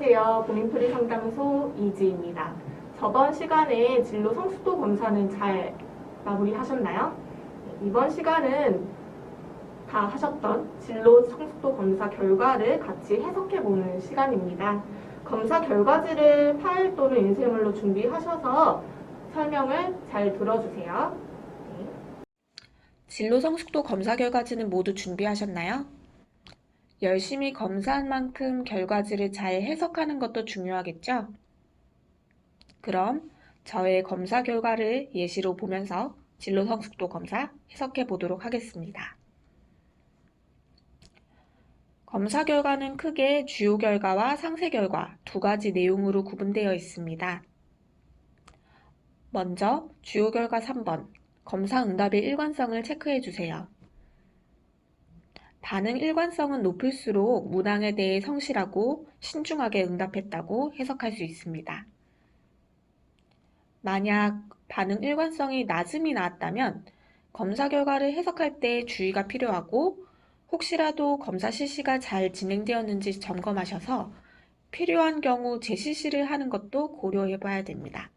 안녕하세요. 본인프리 상담소 이지입니다. 저번 시간에 진로 성숙도 검사는 잘 마무리하셨나요? 이번 시간은 다 하셨던 진로 성숙도 검사 결과를 같이 해석해보는 시간입니다. 검사 결과지를 파일 또는 인쇄물로 준비하셔서 설명을 잘 들어주세요. 네. 진로 성숙도 검사 결과지는 모두 준비하셨나요? 열심히 검사한 만큼 결과지를 잘 해석하는 것도 중요하겠죠? 그럼 저의 검사 결과를 예시로 보면서 진로 성숙도 검사 해석해 보도록 하겠습니다. 검사 결과는 크게 주요 결과와 상세 결과 두 가지 내용으로 구분되어 있습니다. 먼저 주요 결과 3번, 검사 응답의 일관성을 체크해 주세요. 반응 일관성은 높을수록 문항에 대해 성실하고 신중하게 응답했다고 해석할 수 있습니다. 만약 반응 일관성이 낮음이 나왔다면 검사 결과를 해석할 때 주의가 필요하고 혹시라도 검사 실시가 잘 진행되었는지 점검하셔서 필요한 경우 재실시를 하는 것도 고려해 봐야 됩니다.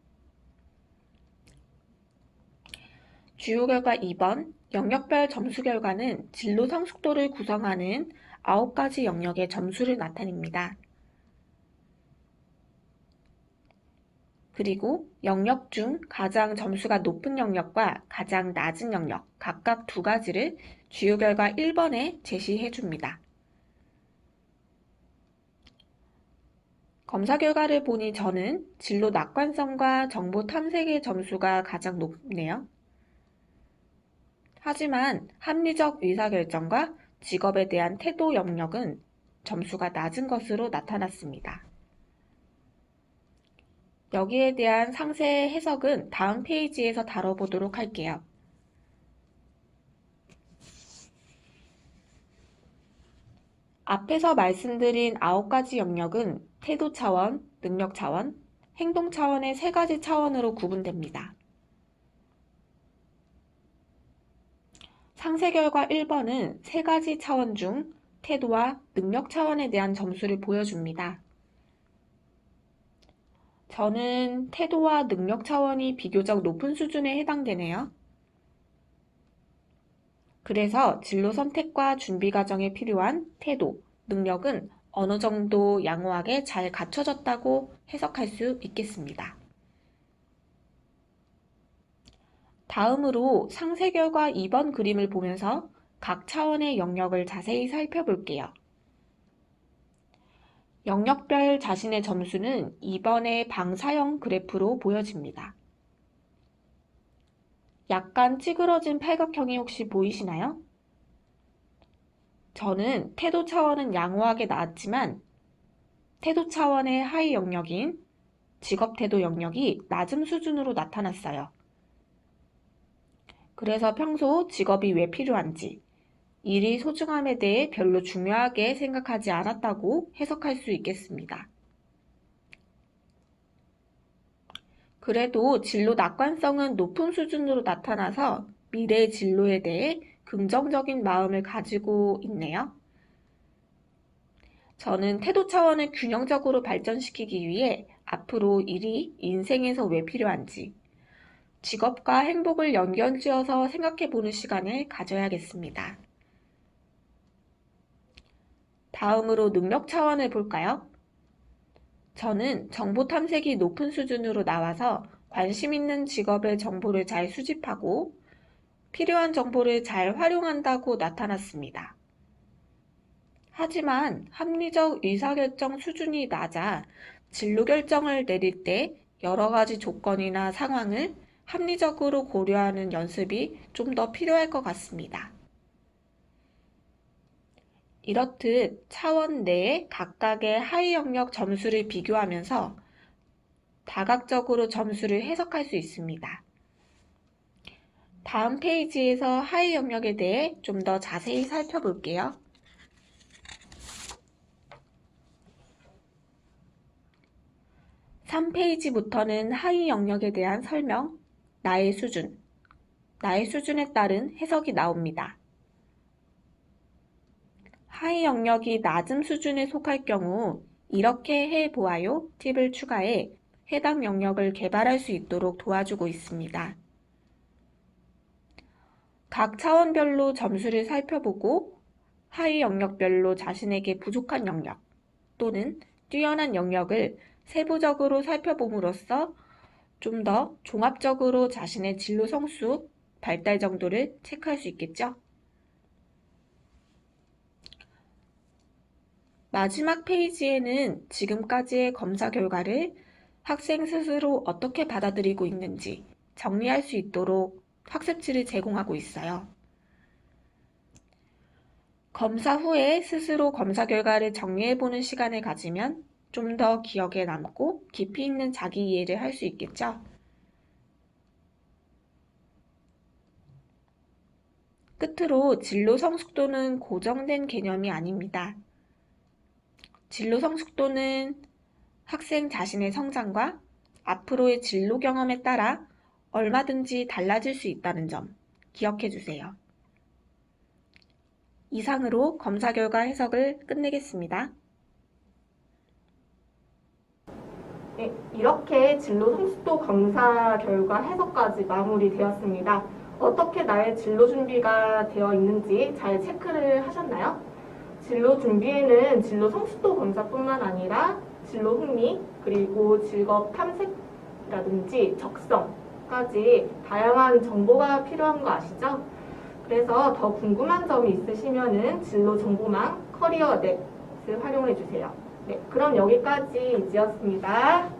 주요 결과 2번, 영역별 점수 결과는 진로 성숙도를 구성하는 9가지 영역의 점수를 나타냅니다. 그리고 영역 중 가장 점수가 높은 영역과 가장 낮은 영역 각각 두 가지를 주요 결과 1번에 제시해 줍니다. 검사 결과를 보니 저는 진로 낙관성과 정보 탐색의 점수가 가장 높네요. 하지만 합리적 의사결정과 직업에 대한 태도 영역은 점수가 낮은 것으로 나타났습니다. 여기에 대한 상세 해석은 다음 페이지에서 다뤄보도록 할게요. 앞에서 말씀드린 9가지 영역은 태도 차원, 능력 차원, 행동 차원의 3가지 차원으로 구분됩니다. 상세 결과 1번은 3가지 차원 중 태도와 능력 차원에 대한 점수를 보여줍니다. 저는 태도와 능력 차원이 비교적 높은 수준에 해당되네요. 그래서 진로 선택과 준비 과정에 필요한 태도, 능력은 어느 정도 양호하게 잘 갖춰졌다고 해석할 수 있겠습니다. 다음으로 상세 결과 2번 그림을 보면서 각 차원의 영역을 자세히 살펴볼게요. 영역별 자신의 점수는 2번의 방사형 그래프로 보여집니다. 약간 찌그러진 팔각형이 혹시 보이시나요? 저는 태도 차원은 양호하게 나왔지만 태도 차원의 하위 영역인 직업 태도 영역이 낮은 수준으로 나타났어요. 그래서 평소 직업이 왜 필요한지, 일이 소중함에 대해 별로 중요하게 생각하지 않았다고 해석할 수 있겠습니다. 그래도 진로 낙관성은 높은 수준으로 나타나서 미래의 진로에 대해 긍정적인 마음을 가지고 있네요. 저는 태도 차원을 균형적으로 발전시키기 위해 앞으로 일이 인생에서 왜 필요한지, 직업과 행복을 연결지어서 생각해보는 시간을 가져야겠습니다. 다음으로 능력 차원을 볼까요? 저는 정보 탐색이 높은 수준으로 나와서 관심 있는 직업의 정보를 잘 수집하고 필요한 정보를 잘 활용한다고 나타났습니다. 하지만 합리적 의사결정 수준이 낮아 진로 결정을 내릴 때 여러 가지 조건이나 상황을 합리적으로 고려하는 연습이 좀 더 필요할 것 같습니다. 이렇듯 차원 내의 각각의 하위 영역 점수를 비교하면서 다각적으로 점수를 해석할 수 있습니다. 다음 페이지에서 하위 영역에 대해 좀 더 자세히 살펴볼게요. 3페이지부터는 하위 영역에 대한 설명, 나의 수준에 따른 해석이 나옵니다. 하위 영역이 낮은 수준에 속할 경우 이렇게 해보아요 팁을 추가해 해당 영역을 개발할 수 있도록 도와주고 있습니다. 각 차원별로 점수를 살펴보고 하위 영역별로 자신에게 부족한 영역 또는 뛰어난 영역을 세부적으로 살펴봄으로써 좀 더 종합적으로 자신의 진로 성숙, 발달 정도를 체크할 수 있겠죠? 마지막 페이지에는 지금까지의 검사 결과를 학생 스스로 어떻게 받아들이고 있는지 정리할 수 있도록 학습지를 제공하고 있어요. 검사 후에 스스로 검사 결과를 정리해보는 시간을 가지면 좀 더 기억에 남고 깊이 있는 자기 이해를 할 수 있겠죠? 끝으로 진로 성숙도는 고정된 개념이 아닙니다. 진로 성숙도는 학생 자신의 성장과 앞으로의 진로 경험에 따라 얼마든지 달라질 수 있다는 점 기억해 주세요. 이상으로 검사 결과 해석을 끝내겠습니다. 네, 이렇게 진로 성숙도 검사 결과 해석까지 마무리되었습니다. 어떻게 나의 진로 준비가 되어 있는지 잘 체크를 하셨나요? 진로 준비에는 진로 성숙도 검사뿐만 아니라 진로 흥미, 그리고 직업 탐색이라든지 적성까지 다양한 정보가 필요한 거 아시죠? 그래서 더 궁금한 점이 있으시면은 진로 정보망 커리어 넷을 활용해 주세요. 네, 그럼 여기까지 이지였습니다.